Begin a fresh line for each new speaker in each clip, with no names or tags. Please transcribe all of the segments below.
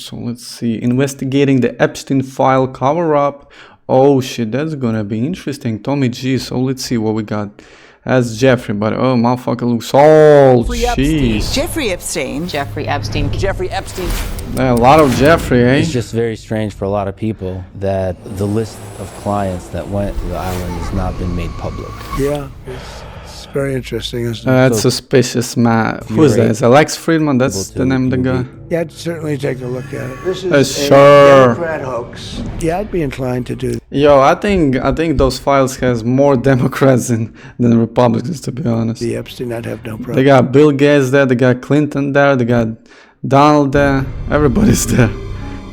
So let's see. Investigating the Epstein file cover-up. Oh shit, that's gonna be interesting. Tommy G. So let's see what we got. That's Jeffrey, but oh, motherfucker looks all jeez.
Jeffrey Epstein.
Jeffrey Epstein.
Jeffrey Epstein.
A lot of Jeffrey, eh?
It's just very strange for a lot of people that the list of clients that went to the island has not been made public.
Yeah, it's very interesting, isn't it?
That's suspicious, man. Who is that? Is Alex Friedman? That's the name of the guy?
Yeah, I'd certainly take a look at it. This is
sure.
Democrat hoax. Yeah, I'd be inclined to do that.
Yo, I think those files has more Democrats than Republicans, to be honest.
The Epstein, I'd have no problem.
They got Bill Gates there, they got Clinton there, they got Donald there, everybody's there.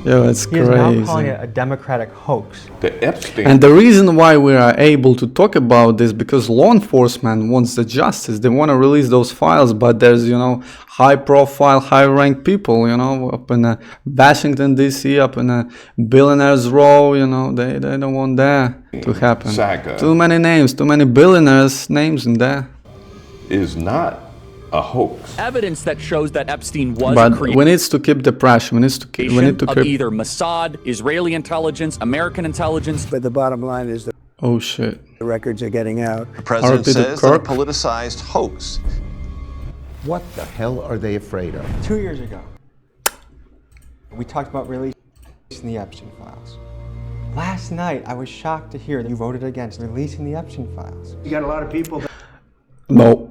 Yo, it's crazy.
He is now calling it a Democratic hoax.
The Epstein.
And the reason why we are able to talk about this, because law enforcement wants the justice. They want to release those files, but there's, you know, high-profile, high-ranked people, you know, up in Washington, D.C., up in Billionaires Row, you know, they don't want that to happen.
Saga
Too many names, too many billionaires' names in there.
is not a hoax.
Evidence that shows that Epstein was
But we need to keep the pressure. We need to keep
either Mossad, Israeli intelligence, American intelligence.
But the bottom line is that
oh shit.
the records are getting out.
The president says that a politicized hoax.
What the hell are they afraid of?
2 years ago, we talked about releasing the Epstein files. Last night, I was shocked to hear that you voted against releasing the Epstein files.
You got a lot of people that
No.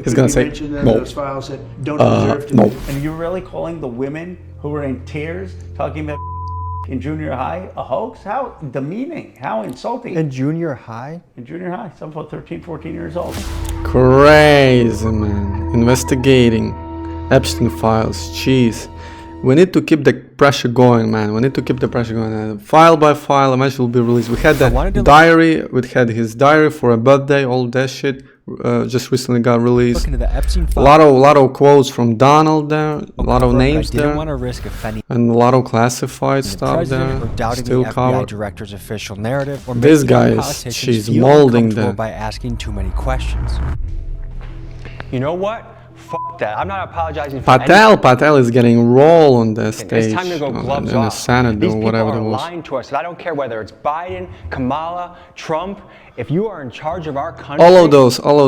He's gonna say no.
Those files that don't deserve to
no.
be.
And you're really calling the women who were in tears talking about in junior high a hoax? How demeaning, how insulting.
In junior high?
In junior high, some about 13, 14 years old.
Crazy, man. Investigating Epstein files. Jeez. We need to keep the pressure going, man. We need to keep the pressure going. File by file, eventually will be released. We had that diary. We had his diary for a birthday. All that shit just recently got released.
Looking at the Epstein
A lot of quotes from Donald there. A lot of names there.
Didn't want to risk offending
and a lot of classified stuff there.
or doubting
Still
the FBI
covered.
director's official narrative, or
This
making
guy is,
politicians
she's
feel
molding
uncomfortable
them.
by asking too many questions.
You know what? Fuck that. I'm not apologizing for
Patel is getting roll on the stage.
It's time to go gloves
in the
off.
Senate
These
or
people
whatever
are
it was.
lying to us, and I don't care whether it's Biden, Kamala, Trump. If you are in charge of our country,
All of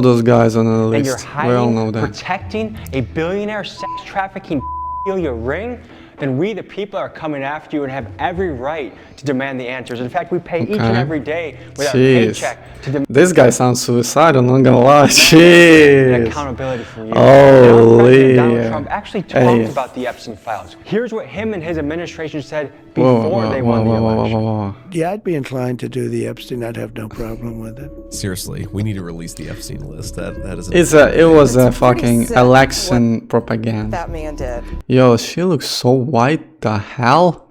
those guys on the
and
list.
you're
We all know
hiding,
that.
protecting a billionaire sex trafficking steal your ring, then we the people are coming after you and have every right to demand the answers. In fact, we pay each and every day with our paycheck to demand
This guy sounds suicidal, not gonna lie. Jeez.
accountability from you.
Holy.
Now, Donald Trump actually talked about the Epstein files. Here's what him and his administration said before they won the election.
Yeah, I'd be inclined to do the Epstein. I'd have no problem with it.
Seriously, we need to release the Epstein list. That is.
It was a fucking election propaganda.
That man did.
Yo, she looks so white. The hell?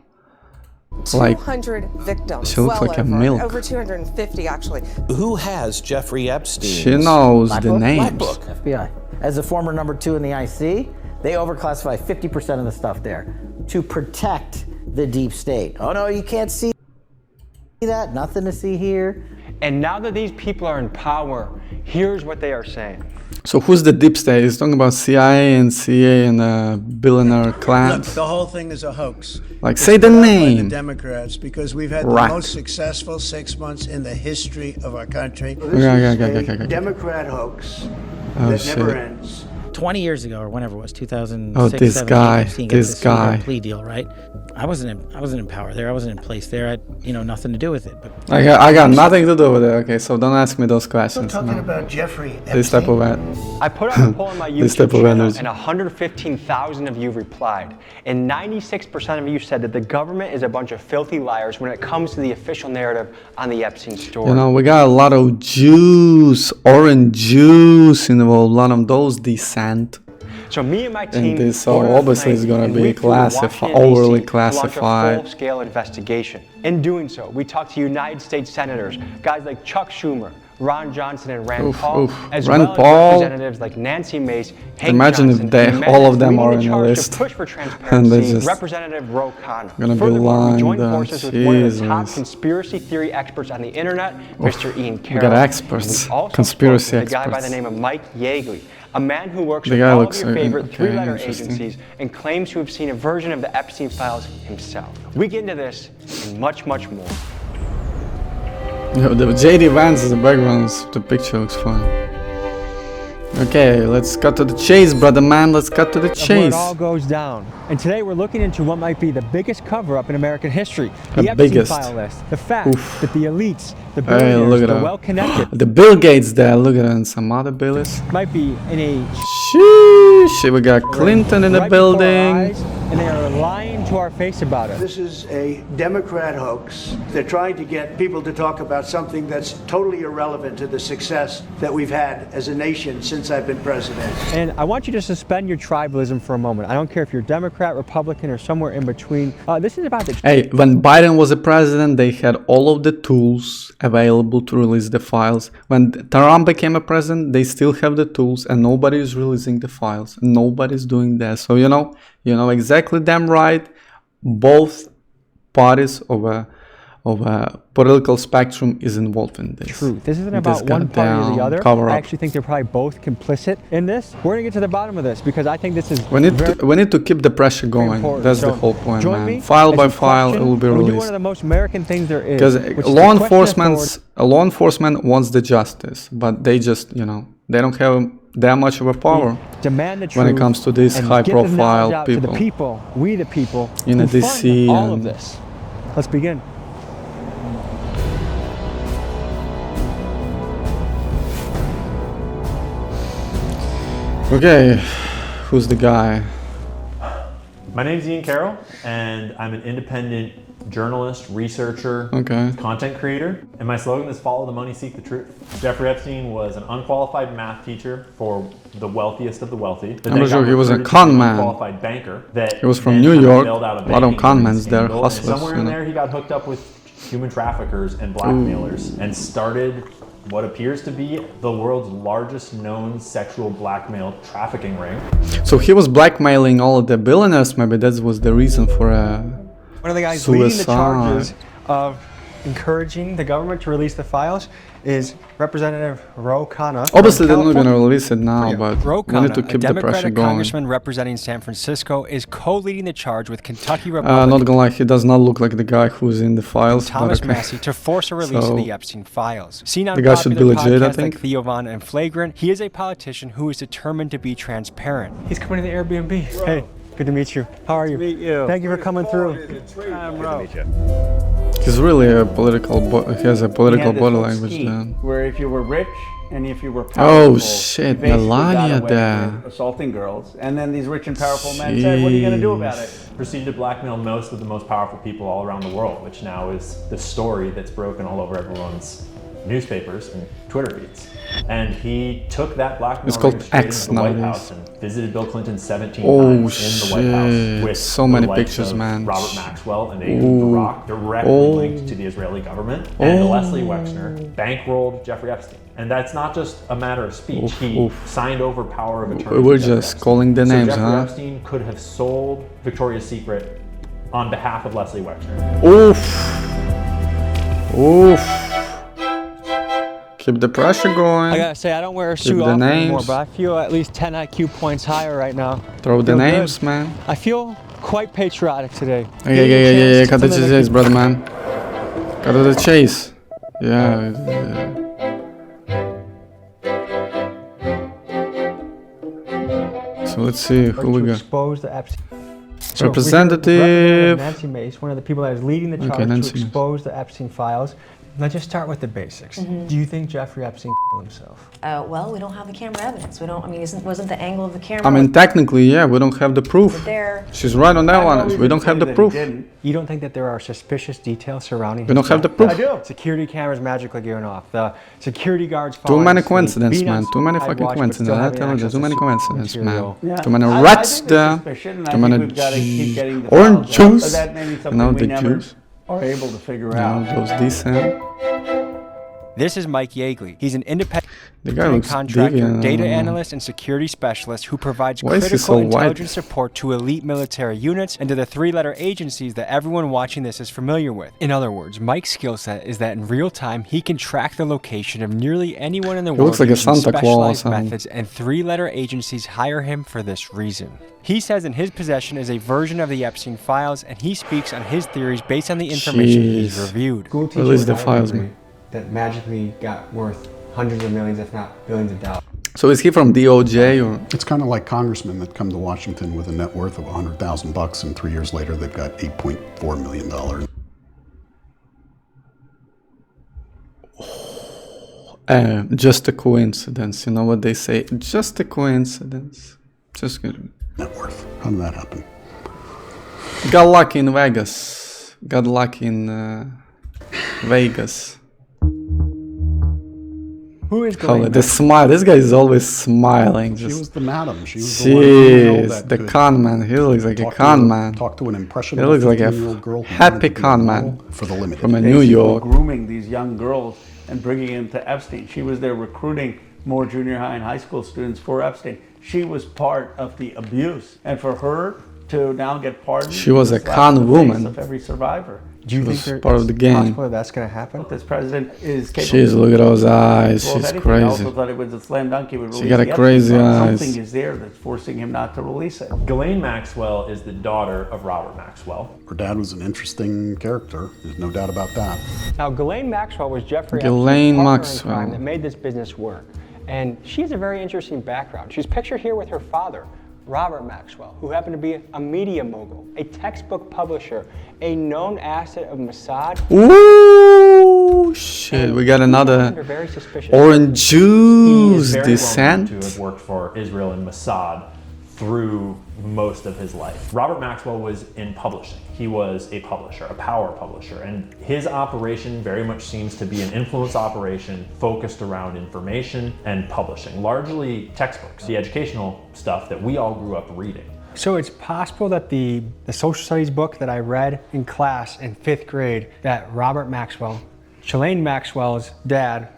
Like
200 victims.
she looks like a milk.
Over 250 actually.
Who has Jeffrey Epstein?
She knows the names.
FBI. As a former number 2 in the IC, they overclassify 50% of the stuff there to protect the deep state. Oh no, you can't see that. Nothing to see here.
And now that these people are in power, here's what they are saying.
So who's the deep state? He's talking about CIA and CA and billionaire clans.
Look, the whole thing is a hoax.
Like, say the name.
By the Democrats, because we've had the most successful 6 months in the history of our country. This is a Democrat hoax that never ends.
20 years ago, or whenever it was, 2006.
Oh, this guy, this guy.
Plea deal, right? I wasn't in power there. I wasn't in place there. I had, nothing to do with it. But
I got nothing to do with it. Okay, so don't ask me those questions.
Still talking about Jeffrey Epstein.
This type of
I put out a poll on my
This type
YouTube
of
channel,
energy.
and 115,000 of you replied. And 96% of you said that the government is a bunch of filthy liars when it comes to the official narrative on the Epstein story.
You know, we got a lot of juice, orange juice involved, a lot of those descent.
So me and my team,
And this obviously is going to be classified, overly classified.
Full-scale investigation. In doing so, we talked to United States senators, guys like Chuck Schumer, Ron Johnson, and Rand Paul, as
Rand
well
Paul.
as representatives like Nancy Mace, Hank
Imagine
Johnson,
if they,
and
all of them
leading
are in the
charge
list.
To push for
And
transparency,
they just
Representative Ro Khanna.
gonna be
Furthermore, we joined
lined up.
forces with one of the top
Jesus.
conspiracy theory experts on the internet, Mr. Ian
We
Carroll.
got experts,
And we also
conspiracy
spoke with a guy by
experts.
the name of Mike Yeagley, a man who works
The
with
guy
all of
looks,
your favorite
okay,
three-letter
interesting.
agencies and claims to have seen a version of the Epstein files himself. We get into this and much, much more.
Yo, the JD Vance is the background, the picture looks fun. Okay, let's cut to the chase, brother man. Let's cut to the
Where it
chase.
all goes down. And today we're looking into what might be the biggest cover-up in American history.
The
The Epstein
biggest.
file list. The fact that the elites, the
Hey,
billionaires,
look at
the
that.
well-connected
The Bill Gates there. Look at that, and some other Billies.
might be in a
Sheesh, we got Clinton in the
right before our
building.
eyes, and they are lying to our face about it.
This is a Democrat hoax. They're trying to get people to talk about something that's totally irrelevant to the success that we've had as a nation since I've been president.
And I want you to suspend your tribalism for a moment. I don't care if you're Democrat, Republican, or somewhere in between. This is about the
Hey, when Biden was a president, they had all of the tools available to release the files. When Trump became a president, they still have the tools, and nobody is releasing the files. Nobody's doing that. So you know exactly damn right. Both parties of a political spectrum is involved in this.
truth. This isn't about one party or the other.
Cover
I
up.
actually think they're probably both complicit in this. We're gonna get to the bottom of this because I think this is
We need to keep the pressure going.
important.
That's the
So,
whole point,
join
man.
me
File
as
by
we
file, it
question
will be
and we do one
released.
of the most American things there is.
Because
which is
law
to question
law enforcement wants the justice, but they just they don't have that much of a power
demand the
when it
truth
comes to these
and
high-profile
get the knowledge out
people.
To the people, we the people,
In
who
the DC
fund all of
and-
this. Let's begin.
Okay, who's the guy?
My name's Ian Carroll, and I'm an independent journalist, researcher,
Okay.
content creator. And my slogan is follow the money, seek the truth. Jeffrey Epstein was an unqualified math teacher for the wealthiest of the wealthy. But
I'm
then
sure
got
he was a
recruited to
con
be an
man.
unqualified banker that
He was from
then
New
kind of
York.
bailed out
A lot of con mans there,
scandal. And
hustlers,
somewhere in
you know.
there, he got hooked up with human traffickers and blackmailers and started what appears to be the world's largest known sexual blackmail trafficking ring.
So he was blackmailing all of the billionaires. Maybe that was the reason for
One of the guys leading the
suicide.
charges of encouraging the government to release the files is Representative Ro Khanna.
Obviously, they're not going to release it now, but
Ro
we need to
Khanna, a
keep the pressure
Democratic
going.
congressman representing San Francisco, is co-leading the charge with Kentucky Republican
Not gonna lie, he does not look like the guy who's in the files.
Thomas
but okay.
Massey to force a release
So,
of the Epstein files. Seen on
the guy should be
popular
legit, I
podcasts
think.
like Theo Von and Flagrant, he is a politician who is determined to be transparent. He's coming to the Airbnb. Hey, good to meet you. How are you?
Meet you.
Thank you for coming through.
I'm Ro.
He's really a political. He has a political
He had this
body
whole
language.
scheme
Then.
Where if you were rich and if you were
Oh,
powerful,
shit,
you basically
Melania
got away
there.
with assaulting girls, and then these rich and powerful men said, "What are you going to do about it?"
Proceeded to blackmail most of the most powerful people all around the world, which now is the story that's broken all over everyone's newspapers and Twitter feeds. And he took that blackmail
It's called
ring straight
X
into the White
nowadays.
House and visited Bill Clinton 17
Oh,
times in the White House
shit.
with
So
the
many
likes
pictures,
of
man.
Robert Maxwell and Ehud
Ooh.
Barak, directly
Oh.
linked to the Israeli government, and
Oh.
Leslie Wexner bankrolled Jeffrey Epstein. And that's not just a matter of speech.
Oof,
He
oof.
signed over power of attorney.
We're
to Jeffrey
just
Epstein.
calling the
So
names,
Jeffrey
huh?
Epstein could have sold Victoria's Secret on behalf of Leslie Wexner.
Oof. Oof. Keep the pressure going.
I gotta say, I don't wear a
Keep
suit
the
off anymore,
names.
but I feel at least 10 IQ points higher right now.
Throw the
Feel
names,
good.
man.
I feel quite patriotic today.
Yeah. Cut to the chase, brother, man. Cut to the chase. Yeah. So let's see who we
To
got.
expose the Epstein.
Representative.
Nancy Mace, one of the people that is leading the charge
Okay, Nancy
to
Mace.
expose the Epstein files. Let's just start with the basics. Do you think Jeffrey Epstein killed himself?
Well, we don't have the camera evidence. We don't. I mean, wasn't the angle of the camera?
I mean, technically, yeah, we don't have the proof.
there.
She's right on that one. We don't have the proof.
You don't think that there are suspicious details surrounding?
We don't
his
have the
death?
proof.
I do. Security cameras magically going off. The security guards.
Too
falling
many
asleep,
coincidences,
being on
man. Too many
side
fucking
watch, but
coincidences.
still
I
having
tell you,
access
too many
to
coincidences, man.
material.
Yeah.
Too many
I
rats
think
there.
there's suspicion, and I
Too
think
many
we've got to keep getting the
orange
files out,
juice.
but that may be
You
something
know,
we
the
never
juice.
are able to figure
No,
out.
those decent.
This is Mike Yeagley. He's an independent.
The guy looks
contractor,
deviant,
data analyst, and security specialist who provides
Why is he
critical
so
intelligence
white?
support to elite military units and to the three-letter agencies that everyone watching this is familiar with. In other words, Mike's skill set is that in real time, he can track the location of nearly anyone in the world
looks like a
using
Santa Claus,
specialized methods, and three-letter agencies hire him for this reason. He says in his possession is a version of the Epstein files, and he speaks on his theories based on the information he's reviewed.
School teacher
Release the
with a
files,
degree
man.
that magically got worth hundreds of millions, if not billions of dollars.
So is he from DOJ or?
It's kind of like congressmen that come to Washington with a net worth of $100,000, and 3 years later they've got $8.4 million.
Just a coincidence. You know what they say? Just a coincidence. Just good.
Net worth. How did that happen?
Got lucky in Vegas. Got lucky in Vegas.
Who is
The smile. This guy is always smiling.
She
Just,
was the madam. She was the one female that
the
could
con man. He looks like a con man.
Talk to an
He
impressionable
looks like a
15-year-old girl who
happy
wanted to be a
con
model
man
for the limited.
from New
Basically
York.
grooming these young girls and bringing them to Epstein. She was there recruiting more junior high and high school students for Epstein. She was part of the abuse, and for her to now get pardoned,
She was a
slap
con
in the
woman.
face of every survivor.
Do you
She
think
was part of the game.
possible that's going to happen?
This president is capable.
Jeez, look at those eyes.
Well, if
She's
anything, I also
crazy.
thought it was a slam dunk. He would release
She got a
the Epstein
crazy
file.
eyes.
Something is there that's forcing him not to release it.
Ghislaine Maxwell is the daughter of Robert Maxwell.
Her dad was an interesting character. There's no doubt about that.
Now, Ghislaine Maxwell was Jeffrey
Ghislaine
Epstein's partner in
Maxwell.
crime that made this business work. And she has a very interesting background. She's pictured here with her father, Robert Maxwell, who happened to be a media mogul, a textbook publisher, a known asset of Mossad.
Ooh, shit. We got another
They're very suspicious.
orange
He is
juice
very
descent.
well known to have worked for Israel and Mossad through most of his life. Robert Maxwell was in publishing. He was a publisher, a power publisher, and his operation very much seems to be an influence operation focused around information and publishing, largely textbooks, the educational stuff that we all grew up reading.
So it's possible that the social studies book that I read in class in 5th grade, that Robert Maxwell, Ghislaine Maxwell's dad,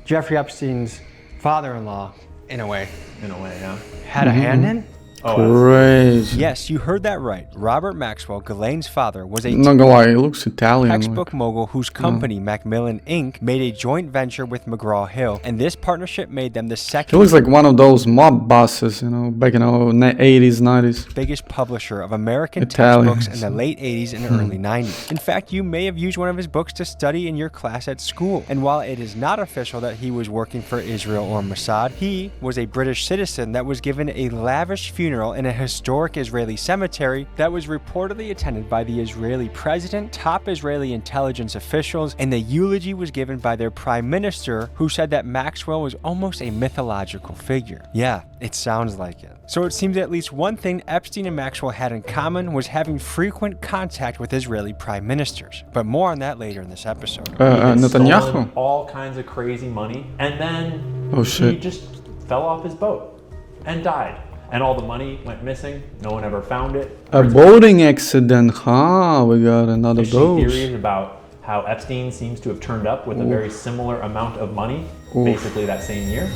Jeffrey Epstein's father-in-law, in a way,
yeah.
had a hand in?
Crazy.
Yes, you heard that right. Robert Maxwell, Ghislaine's father, was a
Not gonna lie, he looks Italian.
textbook mogul whose company, Macmillan Inc., made a joint venture with McGraw-Hill, and this partnership made them the
He
second
looks like one of those mob bosses, you know, back in the 80s, 90s.
biggest publisher of American
Italians.
textbooks in the late 80s and early 90s. In fact, you may have used one of his books to study in your class at school. And while it is not official that he was working for Israel or Mossad, he was a British citizen that was given a lavish funeral in a historic Israeli cemetery that was reportedly attended by the Israeli president, top Israeli intelligence officials, and the eulogy was given by their prime minister, who said that Maxwell was almost a mythological figure. Yeah, it sounds like it. So it seems at least one thing Epstein and Maxwell had in common was having frequent contact with Israeli prime ministers. But more on that later in this episode.
He had
Netanyahu.
stolen all kinds of crazy money, and then
Oh, shit.
he just fell off his boat and died. And all the money went missing. No one ever found it.
A boating accident, huh? We got another
There's
dose.
theories about how Epstein seems to have turned up with a very similar amount of money, basically that same year.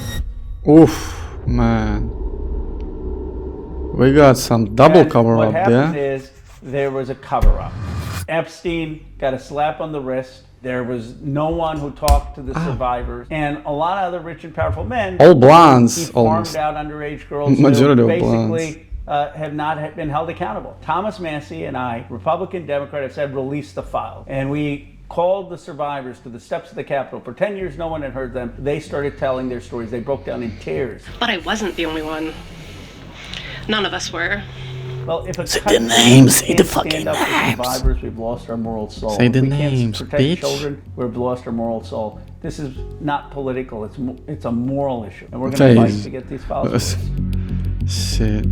Oof, man. We got some double cover
what
up
happened
there.
is there was a cover-up. Epstein got a slap on the wrist. There was no one who talked to the survivors, and a lot of other rich and powerful men.
All blondes,
He farmed
almost.
out underage girls
Majority
who
of blondes.
basically have not been held accountable. Thomas Massey and I, Republican, Democrat, have said release the file, and we called the survivors to the steps of the Capitol. For 10 years, no one had heard them. They started telling their stories. They broke down in tears.
But I wasn't the only one. None of us were.
Well, if a
Say the
country
names, say
can't
the fucking
stand up for
names.
survivors, we've lost our moral soul.
Say the
If we
names,
can't protect
bitch.
children, we've lost our moral soul. This is not political. It's a moral issue, and we're
Okay.
going to fight to get these files released.
Shit.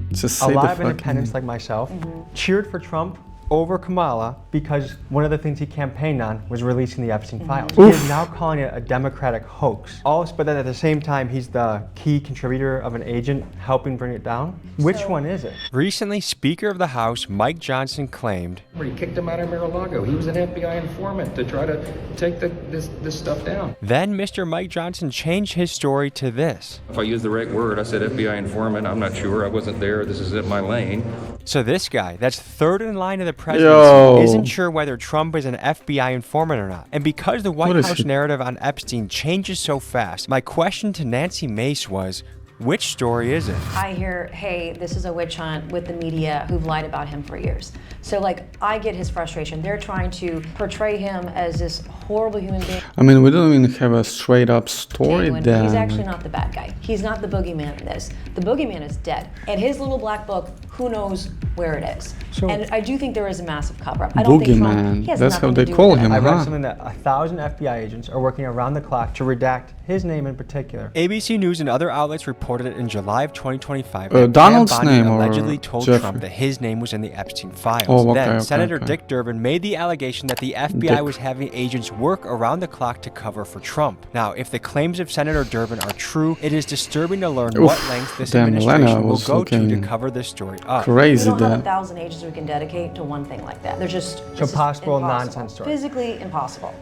Just
A
say
lot
the
of
fucking
independents like myself cheered for Trump over Kamala because one of the things he campaigned on was releasing the Epstein files. He is now calling it a Democratic hoax. But then at the same time, he's the key contributor of an agent helping bring it down. Which one is it?
Recently, Speaker of the House Mike Johnson claimed
he kicked him out of Mar-a-Lago. He was an FBI informant to try to take this stuff down.
Then Mr. Mike Johnson changed his story to this.
If I use the right word, I said FBI informant. I'm not sure. I wasn't there. This is in my lane.
So this guy, that's third in line of the presidency, isn't sure whether Trump is an FBI informant or not. And because the White House narrative on Epstein changes so fast, my question to Nancy Mace was, which story is it?
I hear, hey, this is a witch hunt with the media who've lied about him for years. So, like, I get his frustration. They're trying to portray him as this horrible human being.
I mean, we don't even have a straight up story there.
He's actually not the bad guy. He's not the boogeyman in this. The boogeyman is dead. And his little black book, who knows where it is. And I do think there is a massive cover-up. I don't think Trump,
that's how they call him,
I read something that 1,000 FBI agents are working around the clock to redact his name in particular.
ABC News and other outlets reported in July of 2025 that
Donald's
Pam Bondi
name
allegedly
or
told
Jeffrey?
Trump that his name was in the Epstein files. Then Senator Dick Durbin made the allegation that the FBI was having agents work around the clock to cover for Trump. Now, if the claims of Senator Durbin are true, it is disturbing to learn what lengths this administration will go to cover this story up.
Crazy,
we don't have 1,000 agents we can dedicate to one thing like that. They're just
it's a possible nonsense story.
Physically impossible.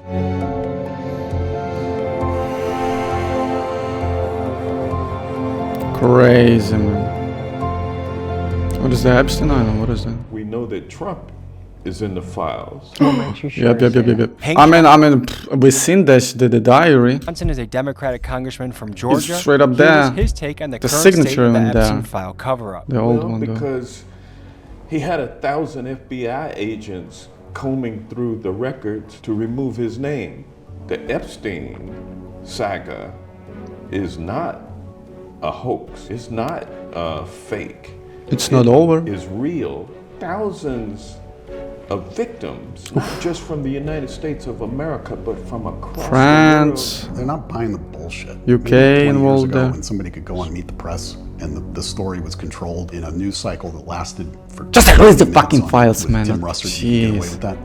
Crazy, man. What is the Epstein Island? What is that?
We know that Trump is in the files.
Yep. I mean, we've seen this, the diary.
Johnson is a Democratic congressman from Georgia.
It's straight up there.
His take on the current
signature
state of the
in
Epstein
there.
file cover-up.
The old one,
because he had 1,000 FBI agents combing through the records to remove his name. The Epstein saga is not a hoax. It's not fake.
It's not over.
It's real. Thousands of victims, not just from the United States of America, but from across
France.
the world.
They're not buying the bullshit.
UK involved there.
When somebody could go on Meet the Press and the story was controlled in a news cycle that lasted for
Just release the fucking files, man.
Tim Russert, you get away with that.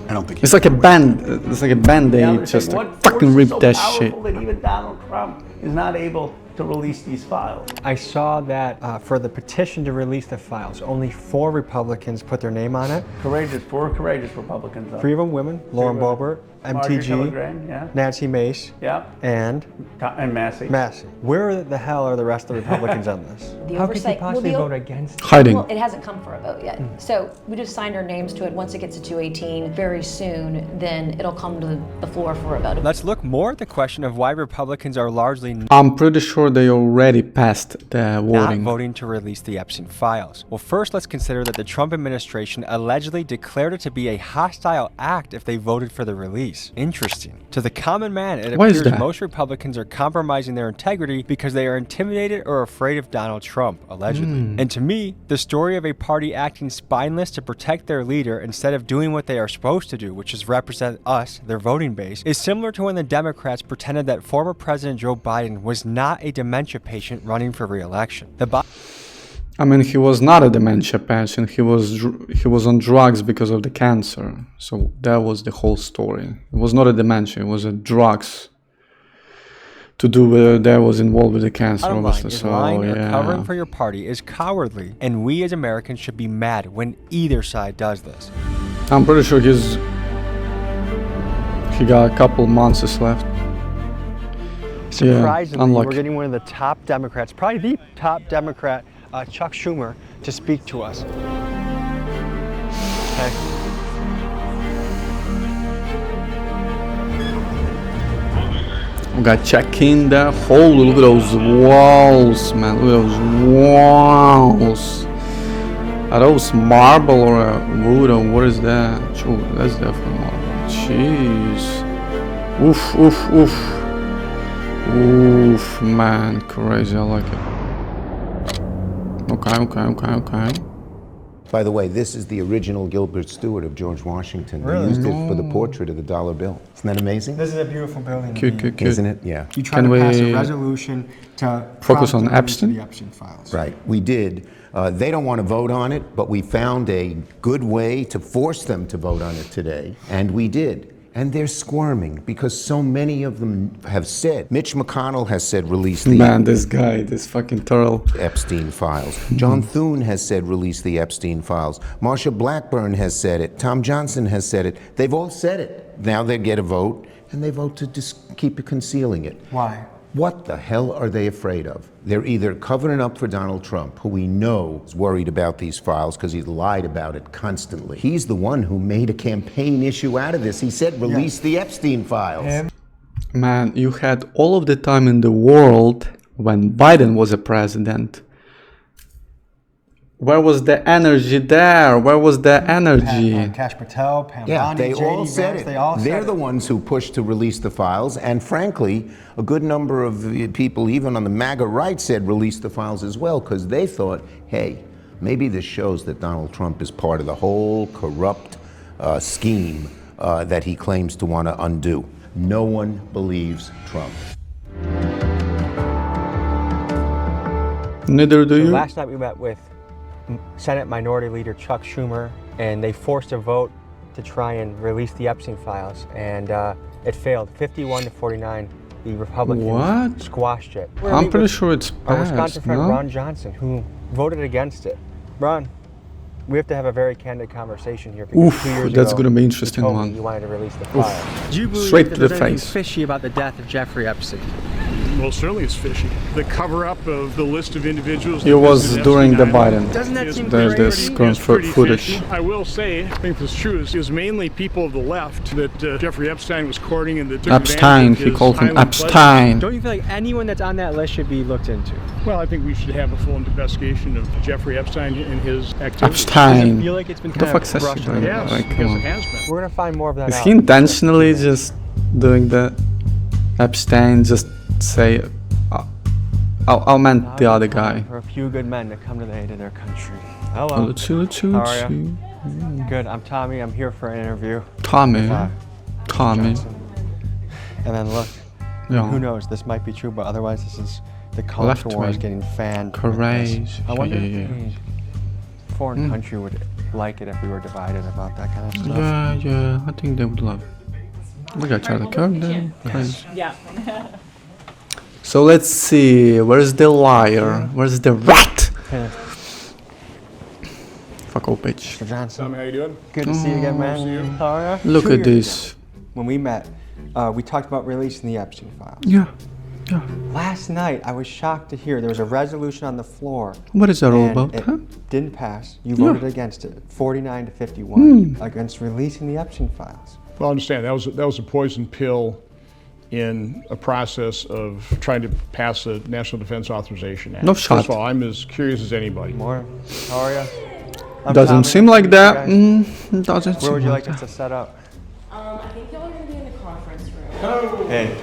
I don't think
it's like a band. It's like a band-aid. Just fucking rip that shit.
That even Donald Trump is not able to release these files.
I saw that for the petition to release the files, only 4 Republicans put their name on it.
4 courageous Republicans.
3 of them women, Lauren Boebert, MTG, Nancy Mace, and
Massey.
Where the hell are the rest of the Republicans on this? How could you possibly vote against it?
Hiding.
Well, it hasn't come for a vote yet. So we just signed our names to it. Once it gets to 218, very soon, then it'll come to the floor for a vote.
Let's look more at the question of why Republicans are largely
I'm pretty sure they already passed the voting.
Not voting to release the Epstein files. Well, first let's consider that the Trump administration allegedly declared it to be a hostile act if they voted for the release. Interesting. To the common man, it appears most Republicans are compromising their integrity because they are intimidated or afraid of Donald Trump, allegedly. And to me, the story of a party acting spineless to protect their leader instead of doing what they are supposed to do, which is represent us, their voting base, is similar to when the Democrats pretended that former President Joe Biden was not a dementia patient running for re-election.
I mean, he was not a dementia patient. He was on drugs because of the cancer. So that was the whole story. It was not a dementia. It was a drugs to do with that was involved with the cancer. Obviously. So
lying or covering for your party is cowardly, and we as Americans should be mad when either side does this.
I'm pretty sure he got a couple months left.
Surprisingly, we're getting one of the top Democrats, probably the top Democrat, Chuck Schumer, to speak to us. Okay.
We got checking the hole. Look at those walls, man. Look at those walls. Are those marble or wood or what is that? Ooh, that's definitely marble. Jeez. Oof, oof, oof. Oof, man, crazy. I like it. Okay.
By the way, this is the original Gilbert Stuart of George Washington. They
Really?
used it for the portrait of the dollar bill. Isn't that amazing?
This is a beautiful building.
Cute.
Isn't it? Yeah.
You tried to pass a resolution to
focus on
prompt the
Epstein?
the Epstein files.
Right, we did. They don't want to vote on it, but we found a good way to force them to vote on it today, and we did. And they're squirming because so many of them have said. Mitch McConnell has said release the
this guy, this fucking turtle.
Epstein files. John Thune has said release the Epstein files. Marsha Blackburn has said it. Tom Johnson has said it. They've all said it. Now they get a vote, and they vote to just keep concealing it.
Why?
What the hell are they afraid of? They're either covering up for Donald Trump, who we know is worried about these files because he's lied about it constantly. He's the one who made a campaign issue out of this. He said, release the Epstein files.
Man, you had all of the time in the world when Biden was a president. Where was the energy there? Where was the energy?
Kash Patel, Pam
Yeah,
Bondi,
they
J.D.
all said
Vance,
it.
they all
They're
said
the
it.
ones who pushed to release the files, and frankly, a good number of the people, even on the MAGA right, said release the files as well, because they thought, hey, maybe this shows that Donald Trump is part of the whole corrupt scheme that he claims to want to undo. No one believes Trump.
Neither do you.
Last night we met with Senate Minority Leader Chuck Schumer, and they forced a vote to try and release the Epstein files, and it failed. 51-49, the Republicans squashed it.
I'm pretty sure it's
Our
passed,
Wisconsin friend
no?
Ron Johnson, who voted against it. Ron, we have to have a very candid conversation here. Because
Oof,
2 years
that's
ago,
gonna be
you
interesting
told me
one.
You wanted to release the
Oof.
files. Do you believe
Straight
that
to the
there's anything
face.
fishy about the death of Jeffrey Epstein?
Well, certainly it's fishy. The cover-up of the list of individuals.
It was during the Biden.
Doesn't that seem
this current footage.
I will say, I think it's true, is mainly people of the left that Jeffrey Epstein was courting and that took
Epstein,
advantage of
he
his
called him
island
Epstein.
pleasures.
Don't you feel like anyone that's on that list should be looked into?
Well, I think we should have a full investigation of Jeffrey Epstein and his activities.
Epstein.
I feel like it's been
What the
kind
fuck
of
says she
brushed
doing?
under.
Yes,
Like, come
because
on.
it has been.
We're gonna find more of that
Is
out.
he intentionally just doing that? Epstein just say, I'll meant the other guy.
For a few good men to come to the aid of their country. Hello.
Oh, let's see.
How are you? Good. I'm Tommy. I'm here for an interview.
Tommy.
with,
Tommy.
Johnson. And then look,
Yeah.
who knows? This might be true, but otherwise, this is the culture
Left
war is
wing.
getting fanned. with
Courage.
this. I wonder
Yeah.
if any foreign country would like it if we were divided about that kind of stuff.
Yeah, I think they would love it. We got Charlie Kirk there. Crazy.
Yeah.
So let's see, where's the liar? Where's the rat?
Yeah.
Fuck old bitch.
Mr. Johnson.
How you doing?
Good to see you again, man. How are you?
Look
2
at
years
this.
ago, when we met, we talked about releasing the Epstein files.
Yeah.
Last night, I was shocked to hear there was a resolution on the floor.
What is that all
and
about,
it
huh?
didn't pass. You
Yeah.
voted against it, 49-51, against releasing the Epstein files.
Well, I understand. That was a poison pill in a process of trying to pass the National Defense Authorization Act.
No
First
shot.
of all, I'm as curious as anybody.
More. How are you?
Doesn't seem like that. Doesn't
Where would
seem
you
like
like us to set up?
I think y'all are going to be in the conference room.
Hey,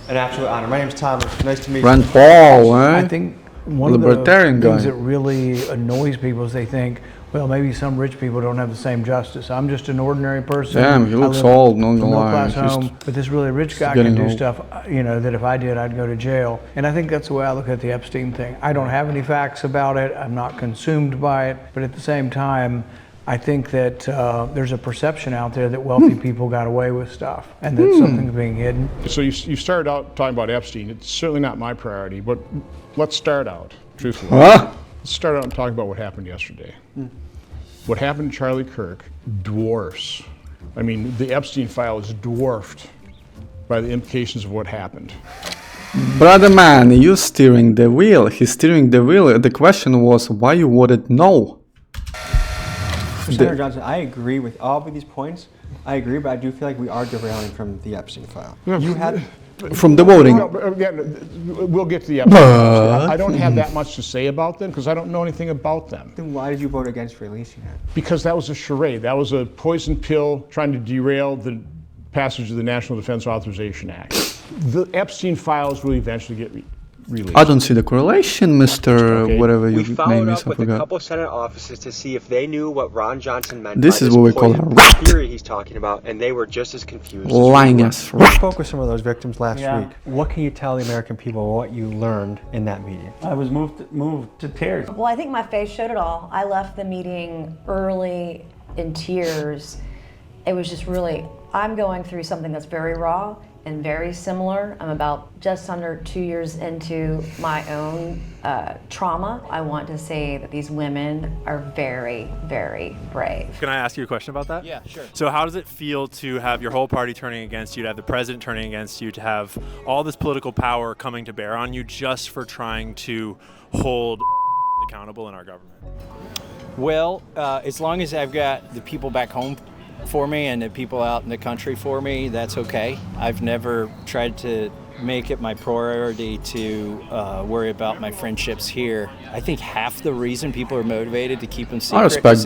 an absolute honor. My name's Thomas. Nice to meet
Rand
you.
Paul, eh?
I think one of
Libertarian
the things
guy.
that really annoys people is they think, well, maybe some rich people don't have the same justice. I'm just an ordinary person.
Damn, he
I
looks
live
old, not
in a
gonna lie.
middle-class
He's
home, but this really rich guy
getting
can do
old.
stuff, that if I did, I'd go to jail. And I think that's the way I look at the Epstein thing. I don't have any facts about it. I'm not consumed by it. But at the same time, I think that there's a perception out there that wealthy people got away with stuff and that something's being hidden.
So you started out talking about Epstein. It's certainly not my priority, but let's start out, truthfully.
Huh?
Let's start out and talk about what happened yesterday. What happened to Charlie Kirk dwarfs. I mean, the Epstein file is dwarfed by the implications of what happened.
Brother man, you're steering the wheel. He's steering the wheel. The question was why you voted no.
Senator Johnson, I agree with all of these points. I agree, but I do feel like we are derailing from the Epstein file. You had
From the voting.
No, but again, we'll get to the Epstein files. I don't have that much to say about them because I don't know anything about them.
Then why did you vote against releasing it?
Because that was a charade. That was a poison pill trying to derail the passage of the National Defense Authorization Act. The Epstein files will eventually get released.
I don't see the correlation, Mr. Whatever you
We
name
followed
is,
up
I
with a
forgot.
couple Senate offices to see if they knew what Ron Johnson meant
This
by
is what we call a
poison
rat.
theory he's talking about, and they were just as confused.
Lying as
as we were.
We spoke with some of those victims last week. What can you tell the American people what you learned in that meeting?
I was moved to tears.
Well, I think my face showed it all. I left the meeting early in tears. It was just really, I'm going through something that's very raw and very similar. I'm about just under 2 years into my own trauma. I want to say that these women are very, very brave.
Can I ask you a question about that?
Yeah, sure.
So how does it feel to have your whole party turning against you, to have the president turning against you, to have all this political power coming to bear on you just for trying to hold accountable in our government?
Well, as long as I've got the people back home for me and the people out in the country for me, that's okay. I've never tried to make it my priority to worry about my friendships here. I think half the reason people are motivated to keep them secret.
I respect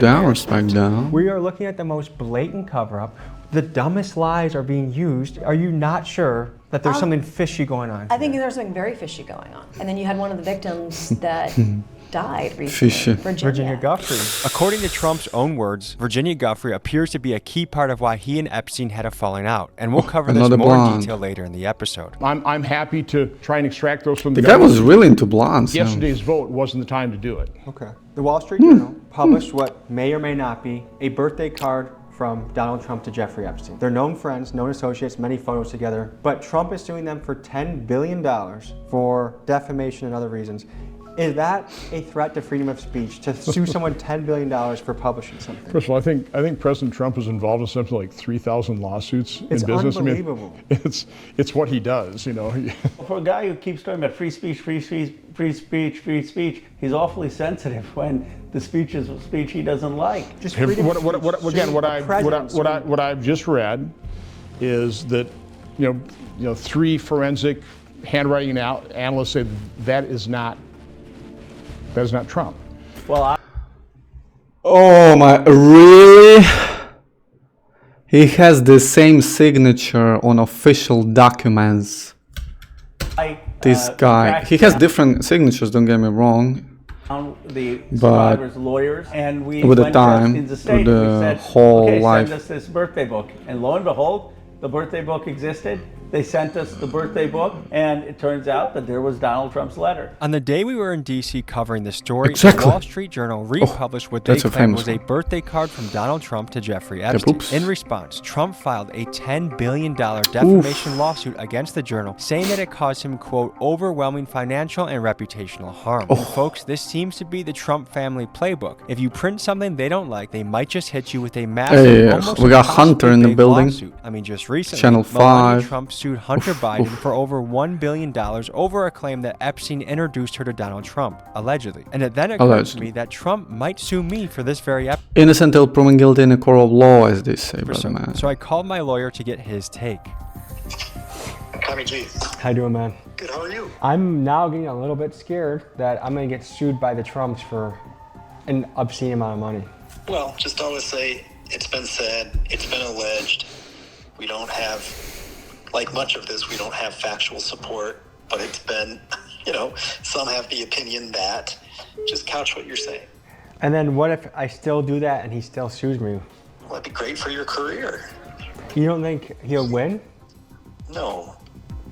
that.
We are looking at the most blatant cover-up. The dumbest lies are being used. Are you not sure that there's something fishy going on?
I think there's something very fishy going on. And then you had one of the victims that died recently,
Virginia Guffrey.
According to Trump's own words, Virginia Guffrey appears to be a key part of why he and Epstein had a falling out, and we'll cover this more in detail later in the episode.
I'm happy to try and extract those from the
The guy
government.
was really into blondes.
Yesterday's vote wasn't the time to do it.
Okay. The Wall Street Journal published what may or may not be a birthday card from Donald Trump to Jeffrey Epstein. They're known friends, known associates, many photos together, but Trump is suing them for $10 billion for defamation and other reasons. Is that a threat to freedom of speech, to sue someone $10 billion for publishing something?
First of all, I think President Trump is involved in something like 3,000 lawsuits
It's
in business.
unbelievable.
I mean, it's what he does, you know.
For a guy who keeps talking about free speech, he's awfully sensitive when the speech is a speech he doesn't like.
Just
what I've just read is that you know 3 forensic handwriting analysts say that is not Trump.
Well,
Oh my, really? He has the same signature on official documents. This guy. He has different signatures, don't get me wrong.
The
But
survivors' lawyers, and we
with the
went
time,
to the state.
with
We
the
said,
whole
okay,
life.
send us this birthday book. And lo and behold, the birthday book existed. They sent us the birthday book, and it turns out that there was Donald Trump's letter.
On the day we were in D.C. covering the story,
Exactly.
the Wall Street Journal republished what they
that's a
claimed
famous
was a
one.
birthday card from Donald Trump to Jeffrey Epstein.
oops.
In response, Trump filed a $10 billion defamation lawsuit against the journal, saying that it caused him, quote, overwhelming financial and reputational harm. And folks, this seems to be the Trump family playbook. If you print something they don't like, they might just hit you with a massive, almost
we got Hunter in the
impossibly big
building.
lawsuit. I mean, just recently,
Channel
Melania
5.
Trump sued Hunter Biden for over $1 billion over a claim that Epstein introduced her to Donald Trump, allegedly. And it then occurred to me that Trump might sue me for this very episode.
Innocent till proven guilty in a court of law, as they say, brother man.
So I called my lawyer to get his take.
Tommy G.
How you doing, man?
Good, how are you?
I'm now getting a little bit scared that I'm going to get sued by the Trumps for an obscene amount of money.
Well, just always say, it's been said, it's been alleged. We don't have, like much of this, we don't have factual support, but it's been, you know, some have the opinion that. Just couch what you're saying.
And then what if I still do that and he still sues me?
Well, that'd be great for your career.
You don't think he'll win?
No.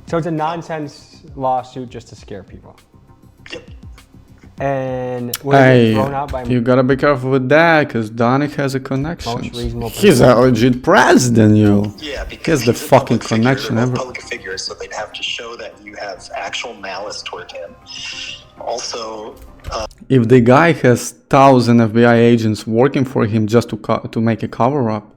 So it's a nonsense lawsuit just to scare people. Yep. And will it
Hey,
get thrown out by
you gotta be careful with that, because Donnie has a connection.
Most reasonable
He's a legit president, yo.
Yeah,
He
because
has the
he's a
fucking
public figure,
connection
they're both
ever.
public figures, so they'd have to show that you have actual malice toward him. Also,
If the guy has 1,000 FBI agents working for him just to make a cover up,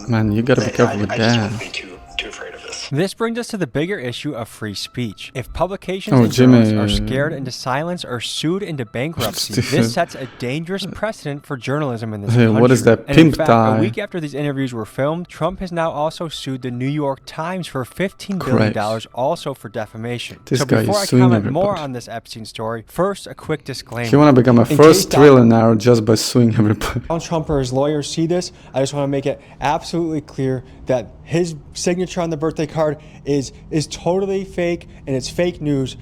man, you gotta be careful with
I just
that.
wouldn't be too afraid of this.
This brings us to the bigger issue of free speech. If publications
Oh,
and journalists are
Jimmy.
scared into silence or sued into bankruptcy,
Stupid.
this sets a dangerous precedent for journalism in this
Hey,
country.
what is that
And
pimp
in fact,
tie?
a week after these interviews were filmed, Trump has now also sued the New York Times for $15 billion,
Correct.
also for defamation.
This
so
guy is
before I
suing
comment more
everybody.
on this Epstein story, first a quick disclaimer.
If you wanna become a
In
first
case
trillionaire just by suing everybody.
Donald Trump or his lawyers see this, I just want to make it absolutely clear that his signature on the birthday card is totally fake, and it's fake news.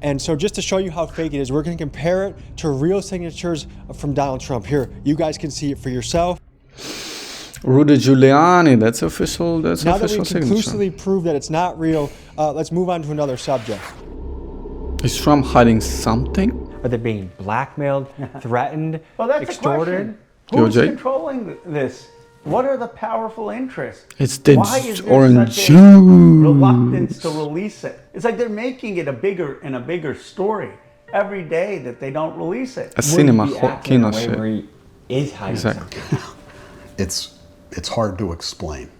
And so just to show you how fake it is, we're going to compare it to real signatures from Donald Trump. Here, you guys can see it for yourself.
Rudy Giuliani, that's official. That's
now
official
that we conclusively prove that it's not real, let's move on to another subject.
Is Trump hiding something?
Are they being blackmailed, threatened,
Well, that's
extorted?
the question. Who's
OJ?
controlling this? What are the powerful interests?
It's the
Why is there
orange
such a
juice.
reluctance to release it? It's like they're making it a bigger story every day that they don't release it.
A cinema kino
Where
shit.
he is hiding
Exactly.
something.
It's hard to explain.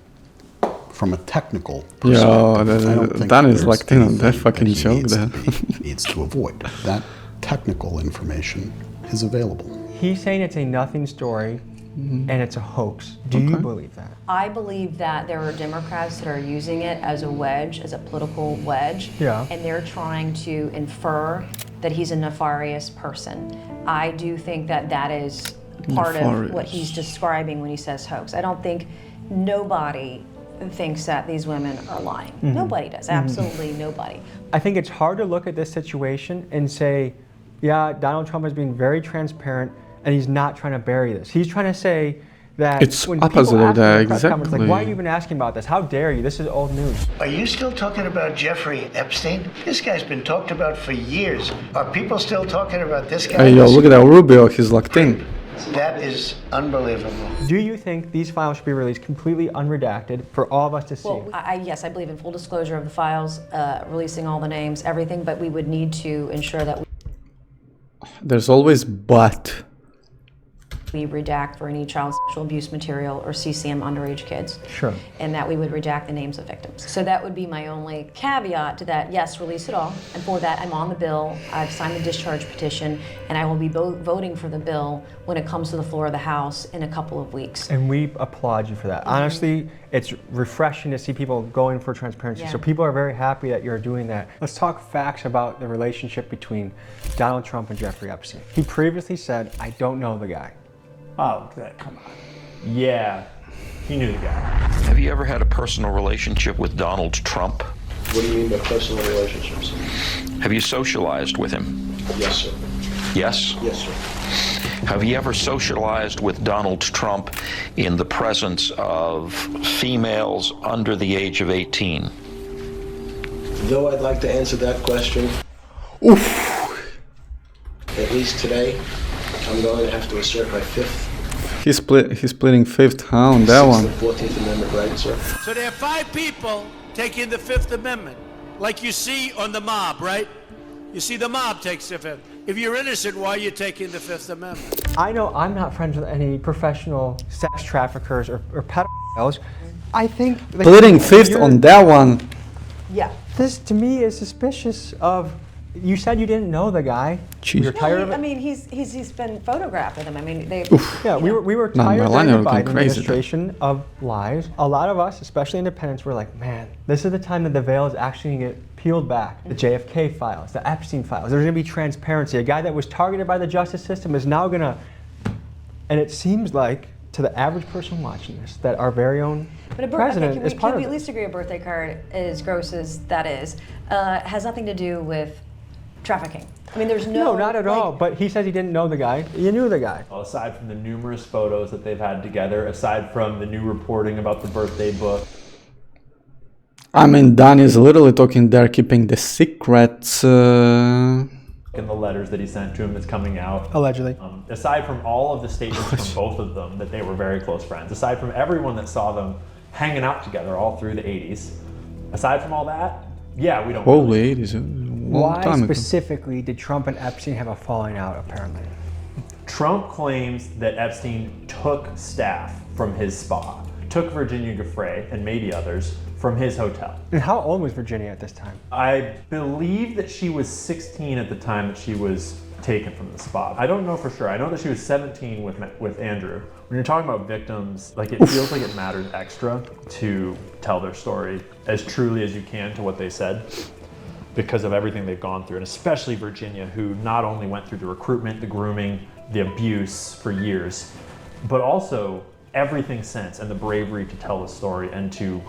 From a technical
Yo,
perspective, I don't think
that is
there's
like, you know, that
anything
fucking
he
joke
needs
there.
needs to avoid. That technical information is available.
He's saying it's a nothing story and it's a hoax. Do you believe that?
I believe that there are Democrats that are using it as a wedge, as a political wedge,
Yeah.
and they're trying to infer that he's a nefarious person. I do think that that is part of what he's describing when he says hoax. I don't think nobody thinks that these women are lying. Nobody does, absolutely nobody.
I think it's hard to look at this situation and say, yeah, Donald Trump is being very transparent and he's not trying to bury this. He's trying to say that
It's
when
opposite
people
of
ask him
that,
in press conference,
exactly.
like, why are you even asking about this? How dare you? This is old news.
Are you still talking about Jeffrey Epstein? This guy's been talked about for years. Are people still talking about this guy?
Hey, yo, look at that Rubio. He's locked in.
That is unbelievable.
Do you think these files should be released completely unredacted for all of us to see?
Well, yes, I believe in full disclosure of the files, releasing all the names, everything, but we would need to ensure that
There's always but.
we redact for any child sexual abuse material or CCM underage kids.
Sure.
And that we would redact the names of victims. So that would be my only caveat to that. Yes, release it all. And for that, I'm on the bill. I've signed the discharge petition, and I will be voting for the bill when it comes to the floor of the House in a couple of weeks.
And we applaud you for that. Honestly, it's refreshing to see people going for transparency.
Yeah.
So people are very happy that you're doing that. Let's talk facts about the relationship between Donald Trump and Jeffrey Epstein. He previously said, I don't know the guy.
Oh, come on.
Yeah, he knew the guy.
Have you ever had a personal relationship with Donald Trump?
What do you mean by personal relationships?
Have you socialized with him?
Yes, sir.
Yes?
Yes, sir.
Have you ever socialized with Donald Trump in the presence of females under the age of 18?
Though I'd like to answer that question, at least today, I'm going to have to assert my fifth.
He's splitting fifth on that one.
The 14th Amendment right, sir.
So there are 5 people taking the Fifth Amendment, like you see on the mob, right? You see the mob takes the Fifth. If you're innocent, why are you taking the Fifth Amendment?
I know I'm not friends with any professional sex traffickers or pedophiles. I think...
Splitting fifth on that one.
Yeah.
This, to me, is suspicious of... You said you didn't know the guy.
Jeez.
You're tired of it?
I mean, he's been photographed with him. I mean, they...
Yeah, we were
No,
tired
Melania
of the
looking
Biden
crazy
administration of lies. A lot of us, especially independents, were like, man, this is the time that the veil is actually going to get peeled back. The JFK files, the Epstein files. There's going to be transparency. A guy that was targeted by the justice system is now going to... And it seems like, to the average person watching this, that our very own president is part
Can
of
we
it.
at least agree a birthday card, as gross as that is, has nothing to do with trafficking? I mean, there's no...
No, not at all. But he says he didn't know the guy. You knew the guy.
Well, aside from the numerous photos that they've had together, aside from the new reporting about the birthday book.
I mean, Dan is literally talking there, keeping the secrets.
And the letters that he sent to him that's coming out.
Allegedly.
Aside from all of the statements from both of them that they were very close friends, aside from everyone that saw them hanging out together all through the 80s, aside from all that, yeah, we don't...
Holy 80s.
Why specifically did Trump and Epstein have a falling out, apparently?
Trump claims that Epstein took staff from his spa, took Virginia Giuffre and maybe others from his hotel.
And how old was Virginia at this time?
I believe that she was 16 at the time that she was taken from the spa. I don't know for sure. I know that she was 17 with Andrew. When you're talking about victims, like, it feels like it matters extra to tell their story as truly as you can to what they said, because of everything they've gone through, and especially Virginia, who not only went through the recruitment, the grooming, the abuse for years, but also everything since, and the bravery to tell the story and to,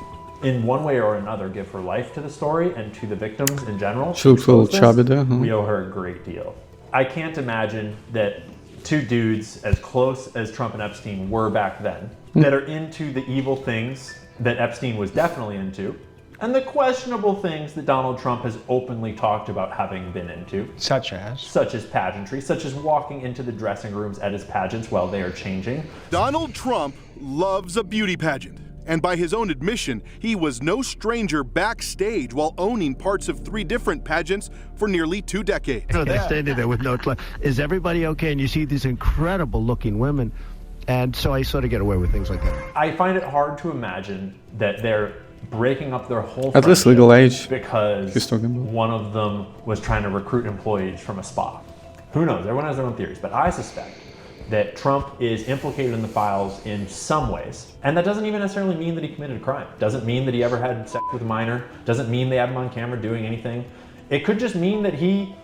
in one way or another, give her life to the story and to the victims in general. We owe her a great deal. I can't imagine that two dudes as close as Trump and Epstein were back then, that are into the evil things that Epstein was definitely into, and the questionable things that Donald Trump has openly talked about having been into.
Such as?
Such as pageantry, such as walking into the dressing rooms at his pageants while they are changing.
Donald Trump loves a beauty pageant. And by his own admission, he was no stranger backstage while owning parts of 3 different pageants for nearly 2 decades.
They're standing there with no clue. Is everybody okay? And you see these incredible looking women. And so I sort of get away with things like that.
I find it hard to imagine that they're breaking up their whole
at least legal age
because one of them was trying to recruit employees from a spa. Who knows? Everyone has their own theories, but I suspect that Trump is implicated in the files in some ways. And that doesn't even necessarily mean that he committed a crime. Doesn't mean that he ever had sex with a minor. Doesn't mean they had him on camera doing anything. It could just mean that he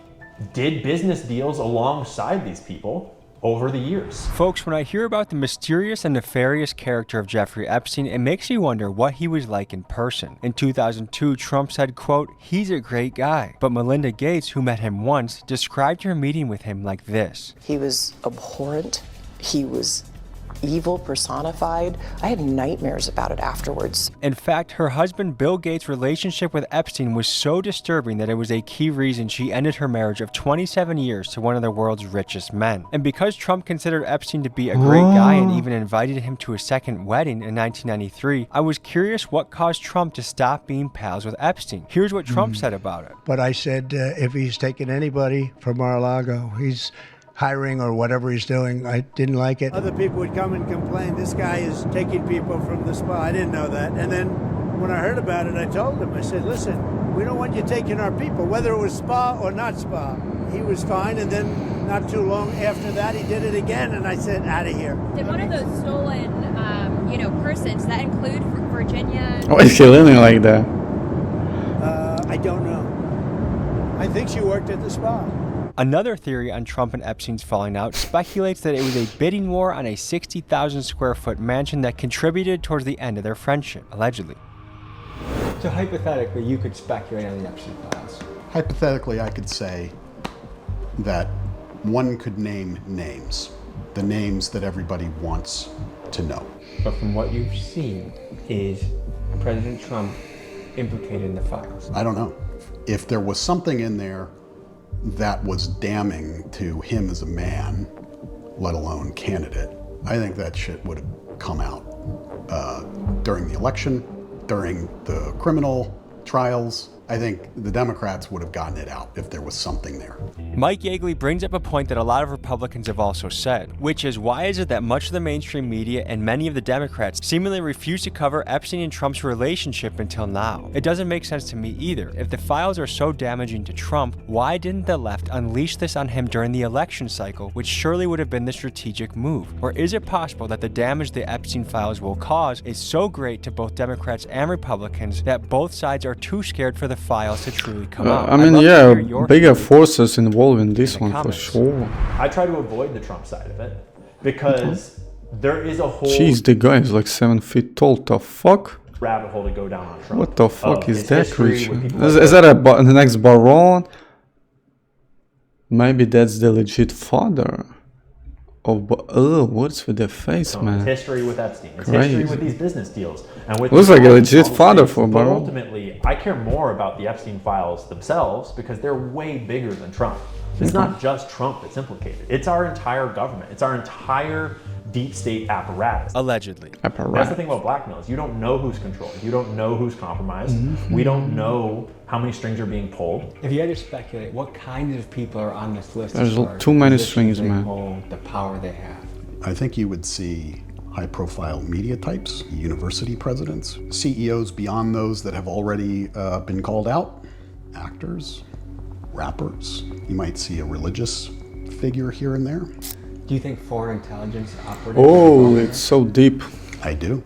did business deals alongside these people over the years.
Folks, when I hear about the mysterious and nefarious character of Jeffrey Epstein, it makes me wonder what he was like in person. In 2002, Trump said, quote, "He's a great guy." But Melinda Gates, who met him once, described her meeting with him like this.
He was abhorrent. He was evil personified. I had nightmares about it afterwards.
In fact, her husband Bill Gates' relationship with Epstein was so disturbing that it was a key reason she ended her marriage of 27 years to one of the world's richest men. And because Trump considered Epstein to be a great guy and even invited him to a second wedding in 1993, I was curious what caused Trump to stop being pals with Epstein. Here's what Trump said about it.
But I said, if he's taking anybody from Mar-a-Lago, he's hiring or whatever he's doing, I didn't like it. Other people would come and complain, this guy is taking people from the spa. I didn't know that. And then when I heard about it, I told him, I said, listen, we don't want you taking our people, whether it was spa or not spa. He was fine, and then not too long after that, he did it again, and I said, out of here.
Did one of those stolen, persons, that include Virginia?
Why is she living like that?
I don't know. I think she worked at the spa.
Another theory on Trump and Epstein's falling out speculates that it was a bidding war on a 60,000 square foot mansion that contributed towards the end of their friendship, allegedly.
So hypothetically, you could speculate on the Epstein files.
Hypothetically, I could say that one could name names, the names that everybody wants to know.
But from what you've seen, is President Trump implicated in the files?
I don't know. If there was something in there that was damning to him as a man, let alone candidate, I think that shit would have come out during the election, during the criminal trials. I think the Democrats would have gotten it out if there was something there.
Mike Yeagley brings up a point that a lot of Republicans have also said, which is why is it that much of the mainstream media and many of the Democrats seemingly refuse to cover Epstein and Trump's relationship until now? It doesn't make sense to me either. If the files are so damaging to Trump, why didn't the left unleash this on him during the election cycle, which surely would have been the strategic move? Or is it possible that the damage the Epstein files will cause is so great to both Democrats and Republicans that both sides are too scared for the files to truly come out?
I mean, yeah, bigger forces involved in this one for sure.
I try to avoid the Trump side of it because there is a whole
Jeez, the guy is like 7 feet tall. The fuck?
Rabbit hole to go down on Trump.
What the fuck is that creature? Is that the next Baron? Maybe that's the legit father. Oh, what's with the face, man?
His history with Epstein. His history with these business deals. And with
looks like a legit father for
Baron.
Baron.
Ultimately, I care more about the Epstein files themselves because they're way bigger than Trump. It's not just Trump that's implicated. It's our entire government. It's our entire deep state apparatus.
Allegedly.
That's the thing about blackmail is you don't know who's controlling. You don't know who's compromised. We don't know how many strings are being pulled.
If you had to speculate, what kinds of people are on this list?
There's too many strings, man.
Hold, the power they have.
I think you would see high-profile media types, university presidents, CEOs beyond those that have already been called out, actors, rappers. You might see a religious figure here and there.
Do you think foreign intelligence operates?
Oh, it's so deep.
I do.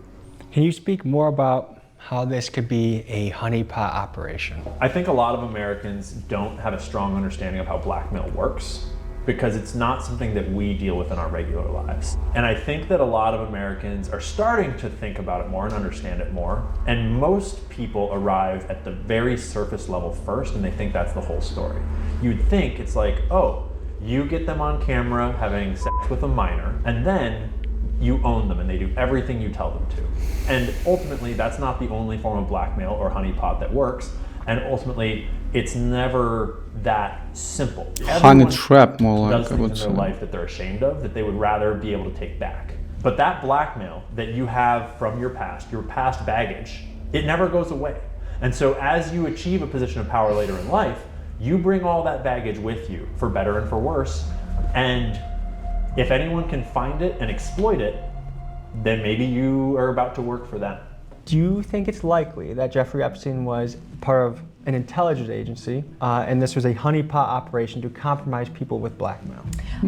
Can you speak more about how this could be a honeypot operation?
I think a lot of Americans don't have a strong understanding of how blackmail works. because it's not something that we deal with in our regular lives. And I think that a lot of Americans are starting to think about it more and understand it more. And most people arrive at the very surface level first, and they think that's the whole story. You'd think it's like, oh, you get them on camera having sex with a minor, and then you own them and they do everything you tell them to. And ultimately, that's not the only form of blackmail or honeypot that works. And ultimately, it's never that simple.
Honey trap, more like,
does things in their life that they're ashamed of, that they would rather be able to take back. But that blackmail that you have from your past baggage, it never goes away. And so as you achieve a position of power later in life, you bring all that baggage with you, for better and for worse. And if anyone can find it and exploit it, then maybe you are about to work for them.
Do you think it's likely that Jeffrey Epstein was part of an intelligence agency and this was a honeypot operation to compromise people with blackmail?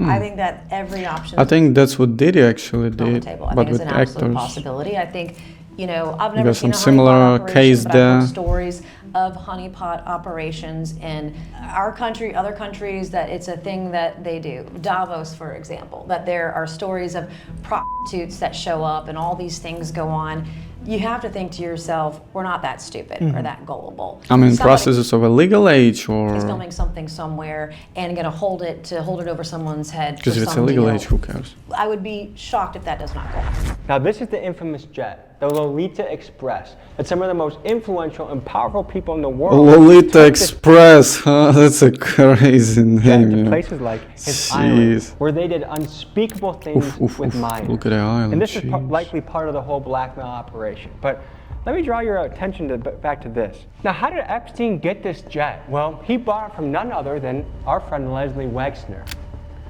I think that every option
I think that's what Diddy actually
on the
did,
table. I
but
think it's
with
an absolute
actors.
possibility. I think, you know, I've
You
never
got
seen
some
a
similar
honeypot operation,
case
but I've heard
there.
stories of honeypot operations in our country, other countries, that it's a thing that they do. Davos, for example, that there are stories of prostitutes that show up and all these things go on. You have to think to yourself, we're not that stupid or that gullible.
I mean,
Somebody
processes of a legal age or...
is filming something somewhere and going to hold it over someone's head.
Because
for
if it's
some
illegal
deal.
age, who cares?
I would be shocked if that does not go on.
Now this is the infamous jet, the Lolita Express, that some of the most influential and powerful people in the world
Lolita
took this
Express, huh? That's a crazy name.
to
Yeah.
places like his
Jeez.
island, where they did unspeakable things with minors.
Look at the island,
And this is
jeez.
likely part of the whole blackmail operation. But let me draw your attention back to this. Now, how did Epstein get this jet? Well, he bought it from none other than our friend Leslie Wexner,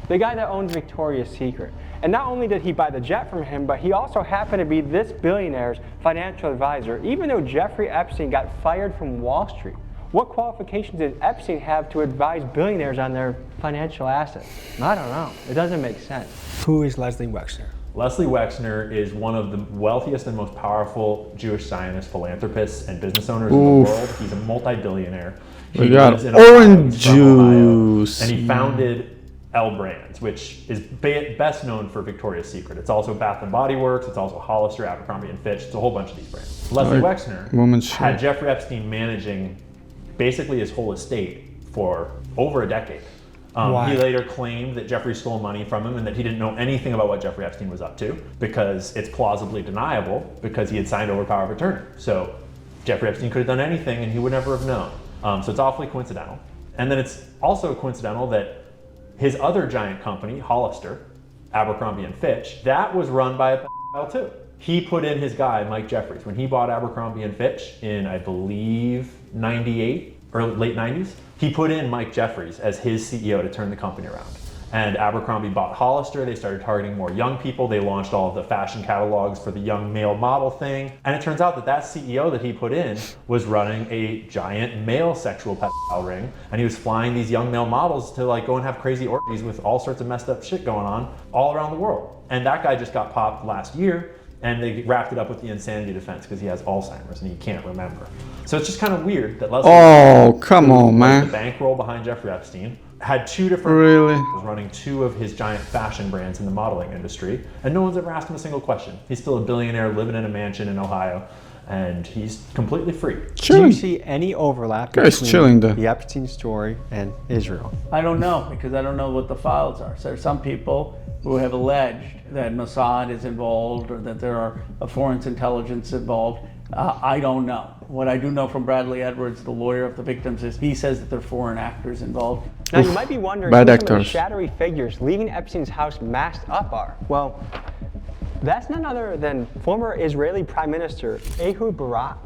the guy that owns Victoria's Secret. And not only did he buy the jet from him, but he also happened to be this billionaire's financial advisor, even though Jeffrey Epstein got fired from Wall Street. What qualifications did Epstein have to advise billionaires on their financial assets? I don't know. It doesn't make sense. Who is Leslie Wexner?
Leslie Wexner is one of the wealthiest and most powerful Jewish Zionist philanthropists and business owners in the world. He's a multi-billionaire.
We got
lives in Ohio.
orange
He's from Ohio.
juice.
And he founded L Brands, which is best known for Victoria's Secret. It's also Bath & Body Works, it's also Hollister, Abercrombie & Fitch, it's a whole bunch of these brands. Leslie
Like
Wexner
woman's
had
shirt.
Jeffrey Epstein managing basically his whole estate for over a decade.
Why?
He later claimed that Jeffrey stole money from him and that he didn't know anything about what Jeffrey Epstein was up to, because it's plausibly deniable because he had signed over power of attorney. So Jeffrey Epstein could have done anything and he would never have known. So it's awfully coincidental. And then it's also coincidental that his other giant company, Hollister, Abercrombie & Fitch, that was run by a pedophile too. He put in his guy, Mike Jeffries, when he bought Abercrombie & Fitch in, I believe, 98 or late 90s. He put in Mike Jeffries as his CEO to turn the company around. And Abercrombie bought Hollister. They started targeting more young people. They launched all of the fashion catalogs for the young male model thing. And it turns out that that CEO that he put in was running a giant male sexual pedophile ring. And he was flying these young male models to like go and have crazy orgies with all sorts of messed up shit going on all around the world. And that guy just got popped last year. And they wrapped it up with the insanity defense because he has Alzheimer's and he can't remember. So it's just kind of weird that Leslie,
Oh, come on,
the
man.
bankroll behind Jeffrey Epstein, had two different
Really?
was running two of his giant fashion brands in the modeling industry, and no one's ever asked him a single question. He's still a billionaire living in a mansion in Ohio, and he's completely free.
Do you see any overlap
Guy's
between
chilling there.
the Epstein story and Israel?
I don't know, because I don't know what the files are. So there are some people who have alleged that Mossad is involved or that there are a foreign intelligence involved. I don't know. What I do know from Bradley Edwards, the lawyer of the victims, is he says that there are foreign actors involved.
Now you might be wondering
bad
who some of the
actors.
shadowy figures leaving Epstein's house masked up are. Well, that's none other than former Israeli Prime Minister Ehud Barak.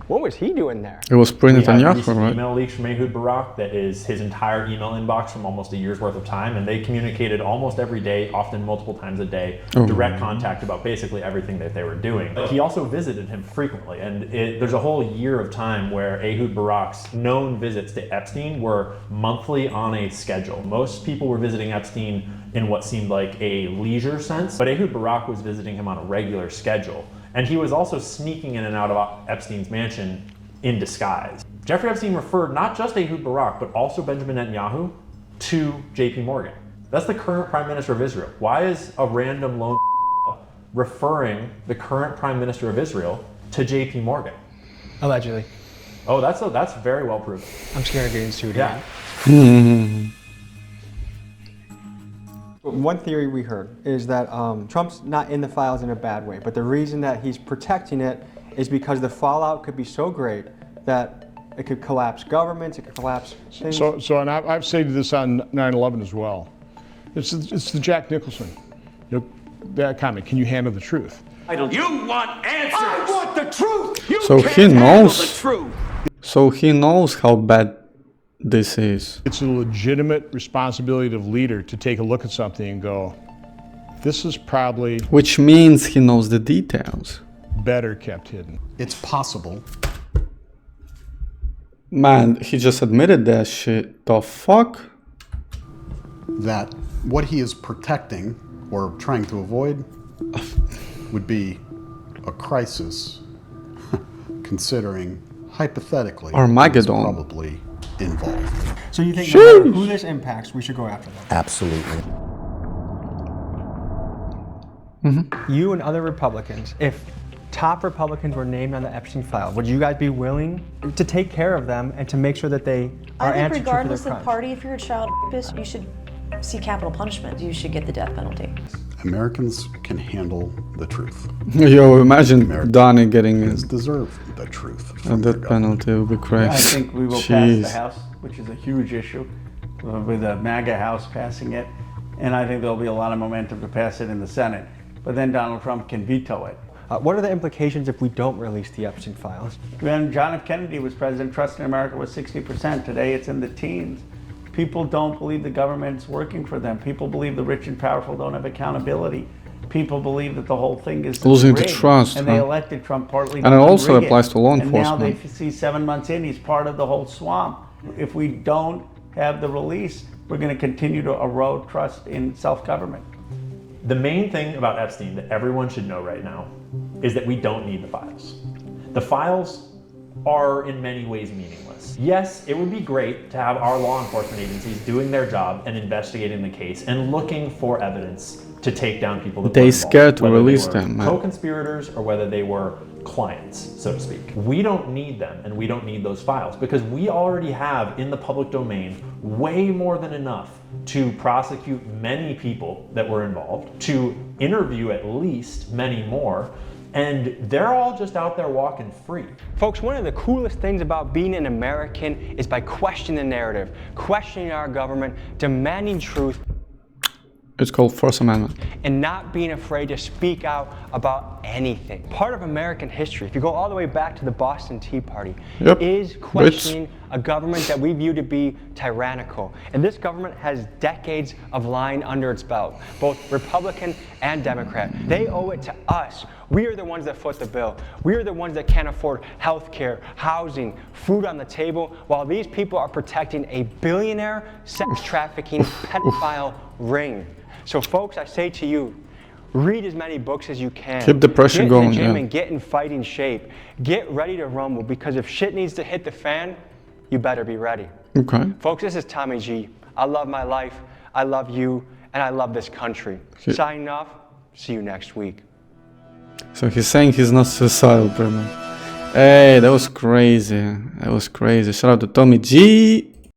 What was he doing there?
It was
We
pre
have
Netanyahu,
recent
right?
email leaks from Ehud Barak that is his entire email inbox from almost a year's worth of time, and they communicated almost every day, often multiple times a day,
Oh.
direct contact about basically everything that they were doing. But he also visited him frequently, and there's a whole year of time where Ehud Barak's known visits to Epstein were monthly on a schedule. Most people were visiting Epstein in what seemed like a leisure sense, but Ehud Barak was visiting him on a regular schedule. And he was also sneaking in and out of Epstein's mansion in disguise. Jeffrey Epstein referred not just Ehud Barak, but also Benjamin Netanyahu to JP Morgan. That's the current Prime Minister of Israel. Why is a random lone referring the current Prime Minister of Israel to JP Morgan?
Allegedly.
Oh, that's very well proven.
I'm scared of getting sued.
Yeah.
One theory we heard is that Trump's not in the files in a bad way, but the reason that he's protecting it is because the fallout could be so great that it could collapse governments, it could collapse things.
And I've said this on 9/11 as well. It's the Jack Nicholson, that comment. Can you handle the truth?
You want answers! I want the truth! You
So
can't
he
handle
knows.
the truth!
So he knows how bad this is.
It's a legitimate responsibility of leader to take a look at something and go, this is probably...
Which means he knows the details.
Better kept hidden.
It's possible.
Man, he just admitted that shit. The fuck?
That what he is protecting or trying to avoid would be a crisis, considering hypothetically
Armageddon.
Probably involved.
So you think no matter who this impacts, we should go after them?
Absolutely.
You and other Republicans, if top Republicans were named on the Epstein file, would you guys be willing to take care of them and to make sure that they are
I think
answered for their
regardless of
crimes?
party, if you're a child rapist, you should see capital punishment. You should get the death penalty.
Americans can handle the truth.
Yo, imagine Donnie getting
deserve the truth.
a death penalty. It would be crazy.
I think we will pass the House, which is a huge issue, with the MAGA House passing it. And I think there'll be a lot of momentum to pass it in the Senate. But then Donald Trump can veto it.
What are the implications if we don't release the Epstein files?
When John F. Kennedy was president, trust in America was 60%. Today it's in the teens. People don't believe the government's working for them. People believe the rich and powerful don't have accountability. People believe that the whole thing is
losing the
rigged.
trust.
And they elected Trump partly
And
to
it also
rig
applies to law
And now
enforcement.
they see 7 months in, he's part of the whole swamp. If we don't have the release, we're going to continue to erode trust in self-government.
The main thing about Epstein that everyone should know right now is that we don't need the files. The files are in many ways meaningless. Yes, it would be great to have our law enforcement agencies doing their job and investigating the case and looking for evidence to take down people that
They
were involved,
scared to
whether
release
they were
them, man.
co-conspirators or whether they were clients, so to speak. We don't need them, and we don't need those files because we already have in the public domain way more than enough to prosecute many people that were involved, to interview at least many more, and they're all just out there walking free.
Folks, one of the coolest things about being an American is by questioning the narrative, questioning our government, demanding truth,
It's called First Amendment.
and not being afraid to speak out about anything. Part of American history, if you go all the way back to the Boston Tea Party, is questioning a government that we view to be tyrannical. And this government has decades of lying under its belt, both Republican and Democrat. They owe it to us. We are the ones that foot the bill. We are the ones that can't afford health care, housing, food on the table, while these people are protecting a billionaire sex trafficking pedophile ring. So folks, I say to you, read as many books as you can.
Keep the pressure
get
going,
in the gym
yeah.
and get in fighting shape. Get ready to rumble, because if shit needs to hit the fan, you better be ready.
Okay.
Folks, this is Tommy G. I love my life, I love you, and I love this country. Signing off, see you next week.
So he's saying he's not suicidal, pretty much. Hey, that was crazy. That was crazy. Shout out to Tommy G.